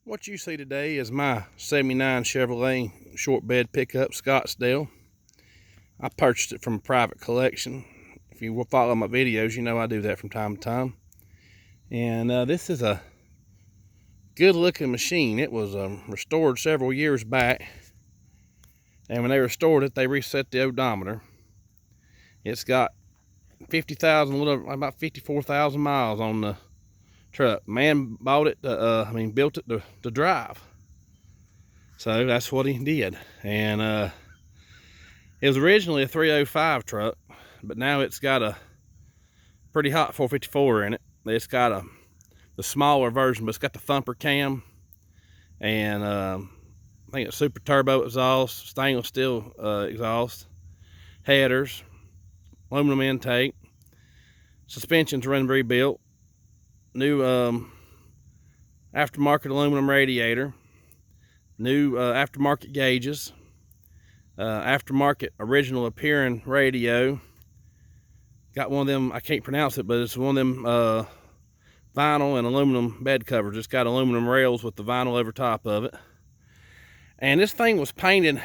What you see today is my 79 Chevrolet short bed pickup, Scottsdale. I purchased it from a private collection. If you follow my videos, you know I do that from time to time. And this is a good looking machine. It was restored several years back. And when they restored it, they reset the odometer. It's got 50,000, about 54,000 miles on the truck. Man bought it, built it to drive. So that's what he did. And it was originally a 305 truck, but now it's got a pretty hot 454 in it. It's got the smaller version, but it's got the thumper cam, and I think it's super turbo exhaust, stainless steel exhaust, headers, aluminum intake, suspension's run rebuilt, new aftermarket aluminum radiator, new aftermarket gauges, aftermarket original appearing radio. Got one of them, I can't pronounce it, but it's one of them vinyl and aluminum bed covers. It's got aluminum rails with the vinyl over top of it. And this thing was painted,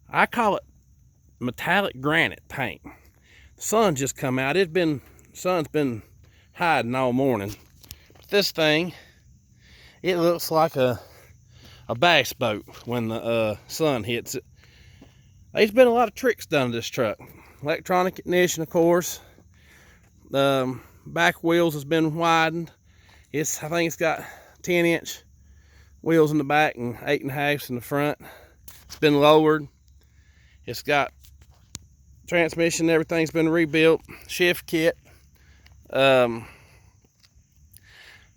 I call it metallic granite paint. The sun just come out. Sun's been hiding all morning. But this thing, it looks like a bass boat when the sun hits it. There's been a lot of tricks done to this truck. Electronic ignition, of course. The back wheels has been widened. I think it's got 10-inch wheels in the back and 8.5 in the front. It's been lowered. It's got transmission, everything's been rebuilt. Shift kit.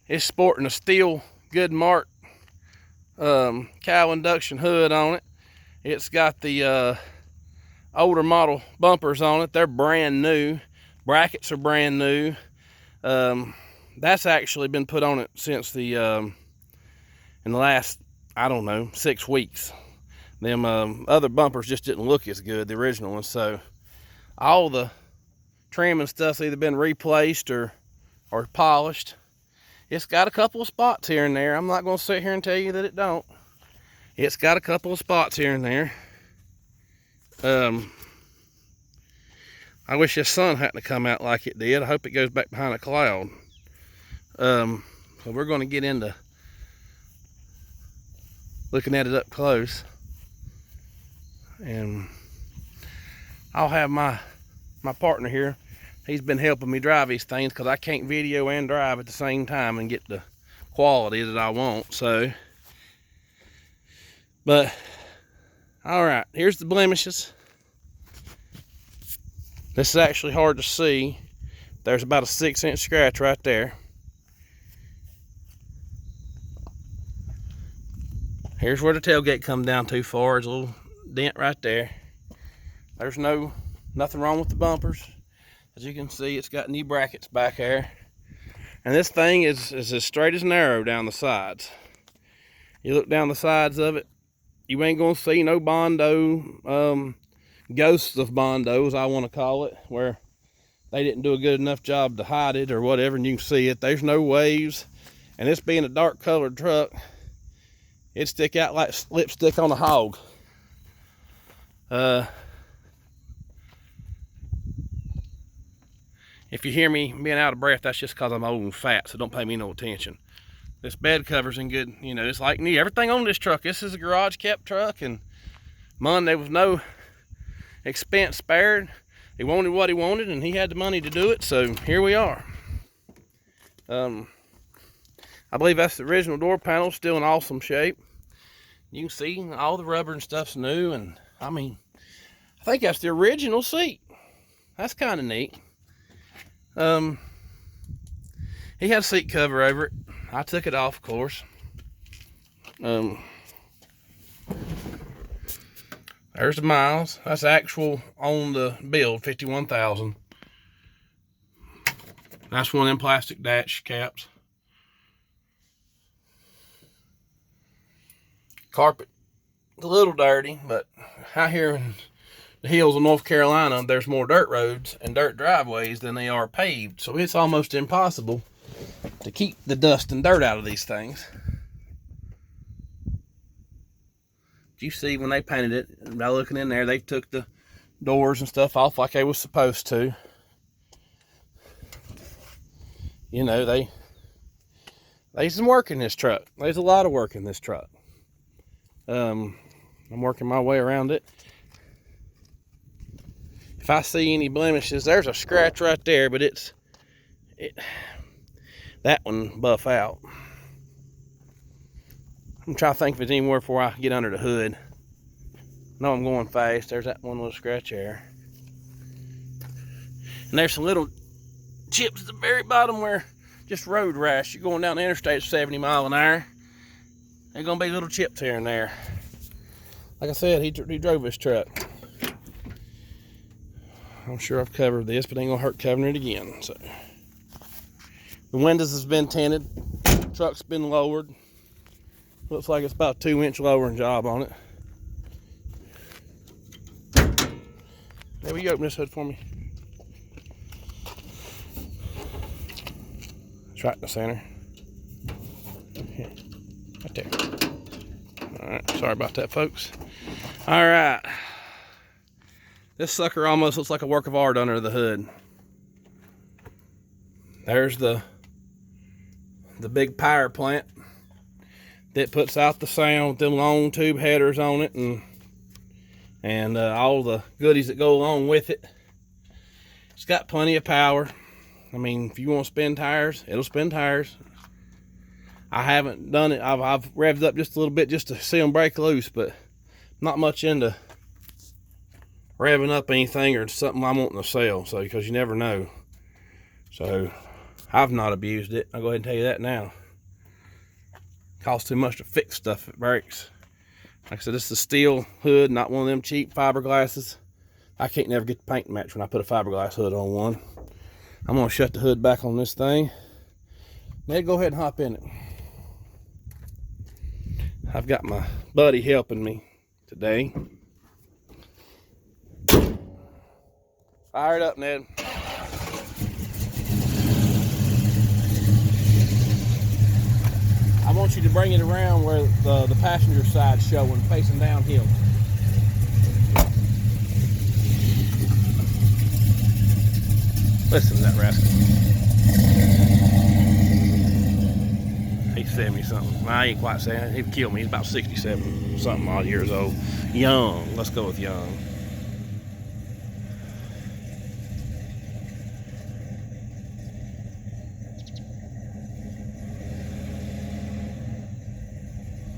It's sporting a steel Goodmark cowl induction hood on it. It's got the older model bumpers on it. They're brand new. Brackets are brand new. That's actually been put on it since in the last, I don't know, 6 weeks. Them other bumpers just didn't look as good, the original ones. So all the trim and stuff's either been replaced or polished. It's got a couple of spots here and there. I'm not going to sit here and tell you that it don't. It's got a couple of spots here and there. I wish the sun hadn't come out like it did. I hope it goes back behind a cloud. So we're going to get into looking at it up close. And I'll have my partner here. He's been helping me drive these things because I can't video and drive at the same time and get the quality that I want. So, but all right, here's the blemishes. This is actually hard to see. There's about a 6-inch scratch right there. Here's where the tailgate comes down too far. There's a little dent right there. There's nothing wrong with the bumpers. As you can see, it's got knee brackets back there. And this thing is as straight as an arrow down the sides. You look down the sides of it, you ain't gonna see no Bondo, ghosts of Bondos, I want to call it, where they didn't do a good enough job to hide it or whatever, and you can see it. There's no waves, and this being a dark colored truck, it'd stick out like lipstick on a hog. If you hear me being out of breath, that's just because I'm old and fat, so don't pay me no attention. This bed cover's in good, it's like new. Everything on this truck, this is a garage kept truck, and there was no expense spared. He wanted what he wanted, and he had the money to do it, so here we are. I believe that's the original door panel, still in awesome shape. You can see all the rubber and stuff's new, and I think that's the original seat. That's kind of neat. He had a seat cover over it. I took it off, of course. There's the miles. That's actual on the bill, 51,000. That's one of them plastic dash caps. Carpet, a little dirty, but out here in the hills of North Carolina, there's more dirt roads and dirt driveways than they are paved, so it's almost impossible to keep the dust and dirt out of these things. You see, when they painted it, by looking in there, they took the doors and stuff off like they was supposed to. You know, there's some work in this truck. There's a lot of work in this truck. I'm working my way around it. If I see any blemishes, there's a scratch right there, but that one buff out. I'm trying to think if there's anywhere before I get under the hood. No, I'm going fast. There's that one little scratch there. And there's some little chips at the very bottom where just road rash. You're going down the interstate at 70 miles an hour. There's gonna be little chips here and there. Like I said, he drove his truck. I'm sure I've covered this, but it ain't gonna hurt covering it again. So the windows has been tinted. The truck's been lowered. Looks like it's about a 2-inch lowering job on it. There, will you open this hood for me? It's right in the center. Here, right there. Alright, sorry about that, folks. Alright. This sucker almost looks like a work of art under the hood. There's the big power plant that puts out the sound with them long tube headers on it, and all the goodies that go along with it. It's got plenty of power. I mean, if you want to spin tires, it'll spin tires. I haven't done it. I've revved up just a little bit just to see them break loose, but not much into revving up anything or something I'm wanting to sell. So, because you never know. So, I've not abused it. I'll go ahead and tell you that now. Costs too much to fix stuff if it breaks. Like I said, this is a steel hood, not one of them cheap fiberglasses. I can't never get the paint match when I put a fiberglass hood on one. I'm gonna shut the hood back on this thing. Ned, go ahead and hop in it. I've got my buddy helping me today. Fire it up, Ned. I want you to bring it around where the passenger side's showing, facing downhill. Listen to that rascal. He's 70 something. Nah, he ain't quite 70. He'd kill me. He's about 67 something odd years old. Young. Let's go with young.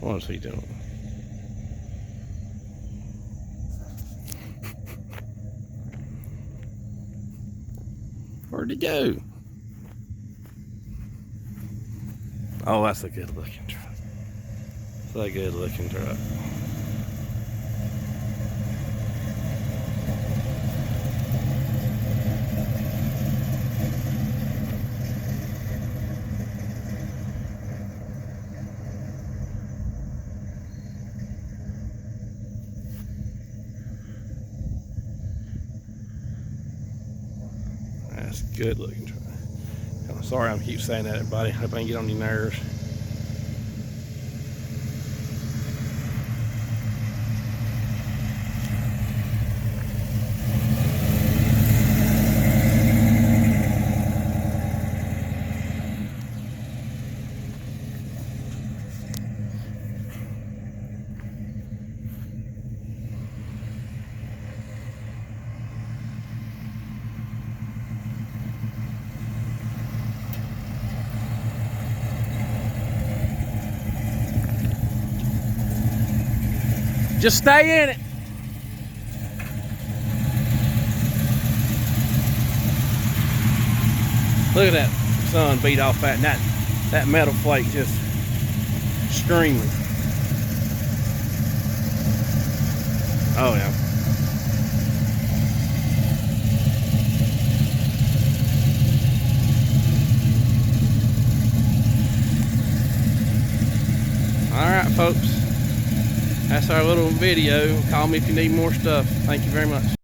What is he doing? Where'd he go? Oh, that's a good looking truck. That's a good looking truck. That's a good looking truck. I'm sorry I keep saying that, everybody. Hope I didn't get on your nerves. Just stay in it. Look at that sun beat off that, and that metal flake just streaming. Oh yeah. All right, folks. That's our little video. Call me if you need more stuff. Thank you very much.